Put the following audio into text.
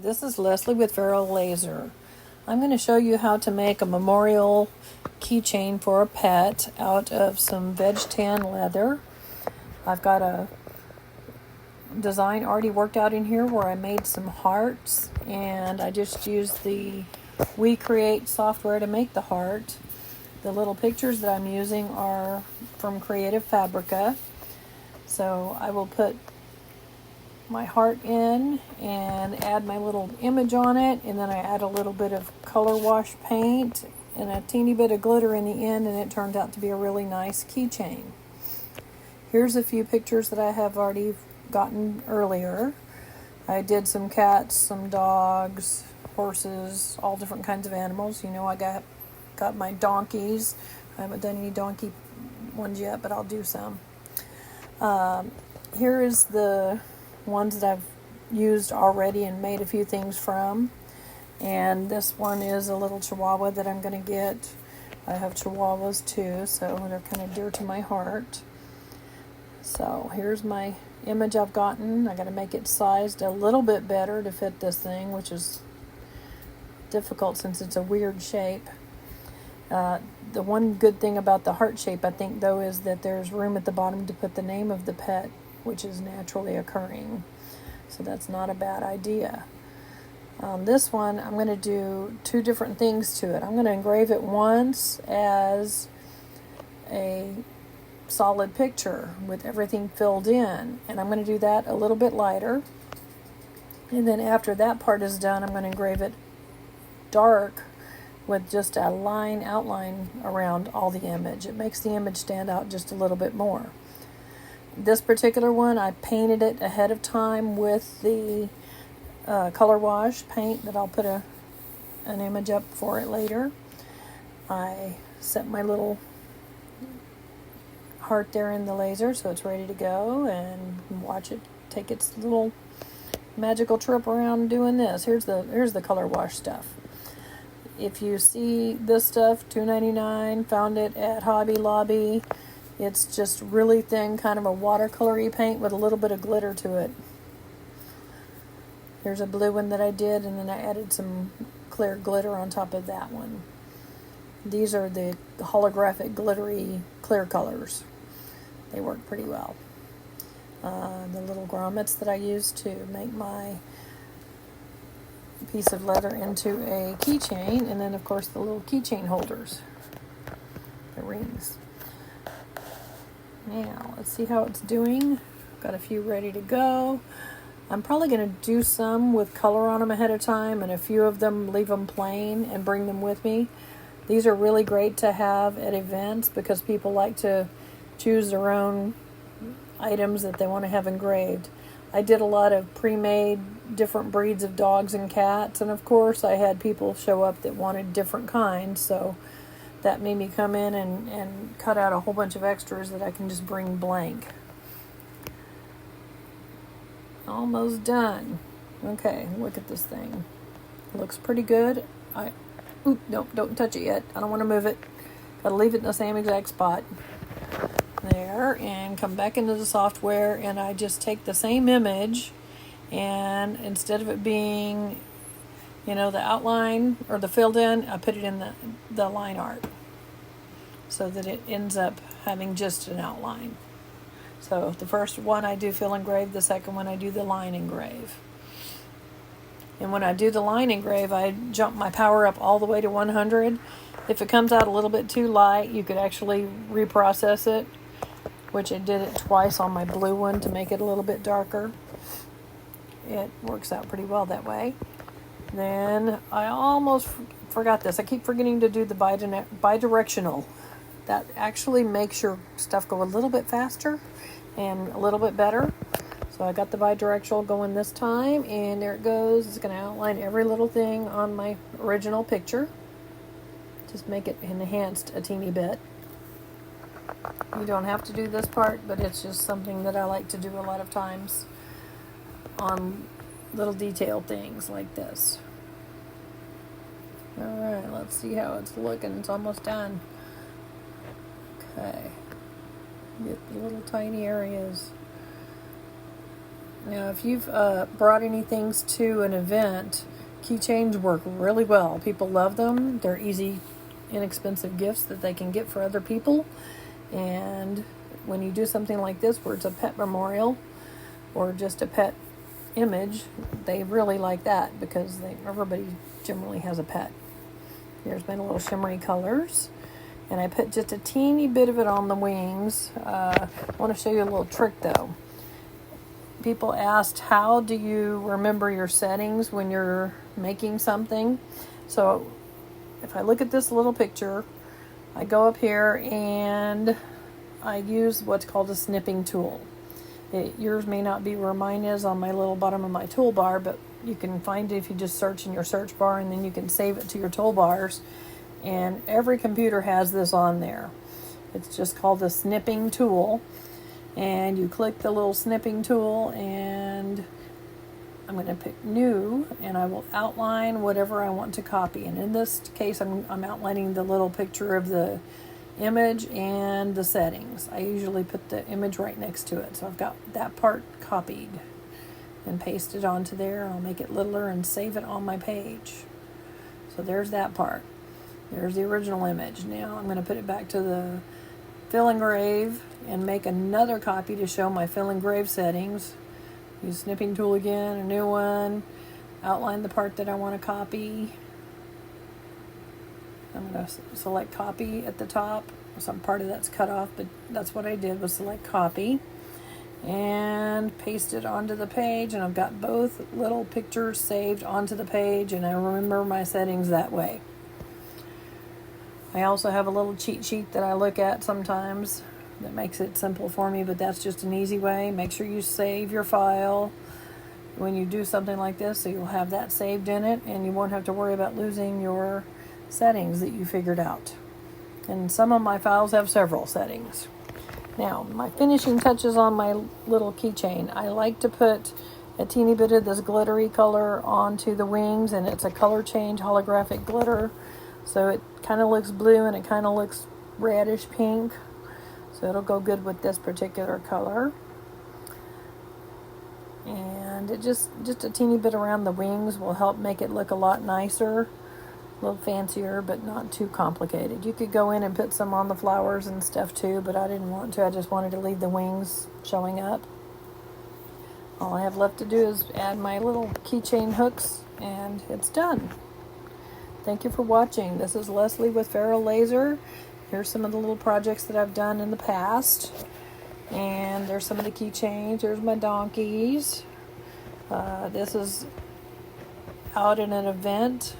this is Leslie with Vero Laser. I'm going to show you how to make a memorial keychain for a pet out of some veg tan leather. I've got a design already worked out in here where I made some hearts, and I just used the We Create software to make the heart. The little pictures that I'm using are from Creative Fabrica. So I will put my heart in and add my little image on it, and then I add a little bit of color wash paint and a teeny bit of glitter in the end, and it turned out to be a really nice keychain. Here's a few pictures that I have already gotten earlier. I did some cats, some dogs, horses, all different kinds of animals. You know, I got my donkeys. I haven't done any donkey ones yet, but I'll do some. Here is the ones that I've used already and made a few things from. And this one is a little chihuahua that I'm going to get. I have chihuahuas too, so they're kind of dear to my heart. So here's my image I've gotten. I got to make it sized a little bit better to fit this thing, which is difficult since it's a weird shape. The one good thing about the heart shape, I think, though, is that there's room at the bottom to put the name of the pet, which is naturally occurring. So that's not a bad idea. This one, I'm going to do two different things to it. I'm going to engrave it once as a solid picture with everything filled in, and I'm going to do that a little bit lighter. And then after that part is done, I'm going to engrave it dark with just a line outline around all the image. It makes the image stand out just a little bit more. This particular one, I painted it ahead of time with the color wash paint that I'll put an image up for it later. I set my little heart there in the laser so it's ready to go, and watch it take its little magical trip around doing this. Here's the color wash stuff. If you see this stuff, $2.99, found it at Hobby Lobby. It's just really thin, kind of a watercolory paint with a little bit of glitter to it. Here's a blue one that I did, and then I added some clear glitter on top of that one. These are the holographic glittery clear colors. They work pretty well. The little grommets that I used to make my piece of leather into a keychain, and then of course the little keychain holders, the rings. Now let's see how it's doing. Got a few ready to go. I'm probably going to do some with color on them ahead of time, and a few of them leave them plain and bring them with me. These are really great to have at events because people like to choose their own items that they want to have engraved. I did a lot of pre-made different breeds of dogs and cats, and of course I had people show up that wanted different kinds, so that made me come in and cut out a whole bunch of extras that I can just bring blank. Almost done. Okay, look at this thing. It looks pretty good. Nope, don't touch it yet. I don't want to move it. Gotta leave it in the same exact spot. There, and come back into the software, and I just take the same image, and instead of it being, the outline or the filled in, I put it in the line art so that it ends up having just an outline. So the first one I do fill engrave, the second one I do the line engrave. And when I do the line engrave, I jump my power up all the way to 100. If it comes out a little bit too light, you could actually reprocess it, which I did it twice on my blue one to make it a little bit darker. It works out pretty well that way. Then I almost forgot this. I keep forgetting to do the bidirectional. That actually makes your stuff go a little bit faster and a little bit better. So I got the bidirectional going this time, and there it goes. It's going to outline every little thing on my original picture. Just make it enhanced a teeny bit. You don't have to do this part, but it's just something that I like to do a lot of times on little detailed things like this. Alright, let's see how it's looking. It's almost done. Okay. Get the little tiny areas. Now, if you've brought any things to an event, keychains work really well. People love them. They're easy, inexpensive gifts that they can get for other people. And when you do something like this where it's a pet memorial or just a pet image, they really like that because everybody generally has a pet. Here's my little shimmery colors. And I put just a teeny bit of it on the wings. I want to show you a little trick though. People asked, how do you remember your settings when you're making something? So if I look at this little picture, I go up here and I use what's called a snipping tool. Yours may not be where mine is on my little bottom of my toolbar, but you can find it if you just search in your search bar, and then you can save it to your toolbars. And every computer has this on there. It's just called the snipping tool. And you click the little snipping tool, and I'm going to pick new, and I will outline whatever I want to copy. And in this case, I'm outlining the little picture of the image and the settings. I usually put the image right next to it. So I've got that part copied and pasted onto there. I'll make it littler and save it on my page. So there's that part. There's the original image. Now I'm going to put it back to the fill engrave and make another copy to show my fill engrave settings. Use snipping tool again, a new one. Outline the part that I want to copy. I'm going to select copy at the top. Some part of that's cut off, but that's what I did, was select copy and paste it onto the page. And I've got both little pictures saved onto the page, and I remember my settings that way. I also have a little cheat sheet that I look at sometimes that makes it simple for me, but that's just an easy way. Make sure you save your file when you do something like this, so you'll have that saved in it, and you won't have to worry about losing your settings that you figured out. And some of my files have several settings. Now, my finishing touches on my little keychain. I like to put a teeny bit of this glittery color onto the wings, and it's a color change holographic glitter. So it kind of looks blue and it kind of looks reddish pink. So it'll go good with this particular color. And it just a teeny bit around the wings will help make it look a lot nicer, a little fancier, but not too complicated. You could go in and put some on the flowers and stuff too, but I didn't want to. I just wanted to leave the wings showing up. All I have left to do is add my little keychain hooks, and it's done. Thank you for watching. This is Leslie with Ferro Laser. Here's some of the little projects that I've done in the past. And there's some of the keychains. There's my donkeys. This is out in an event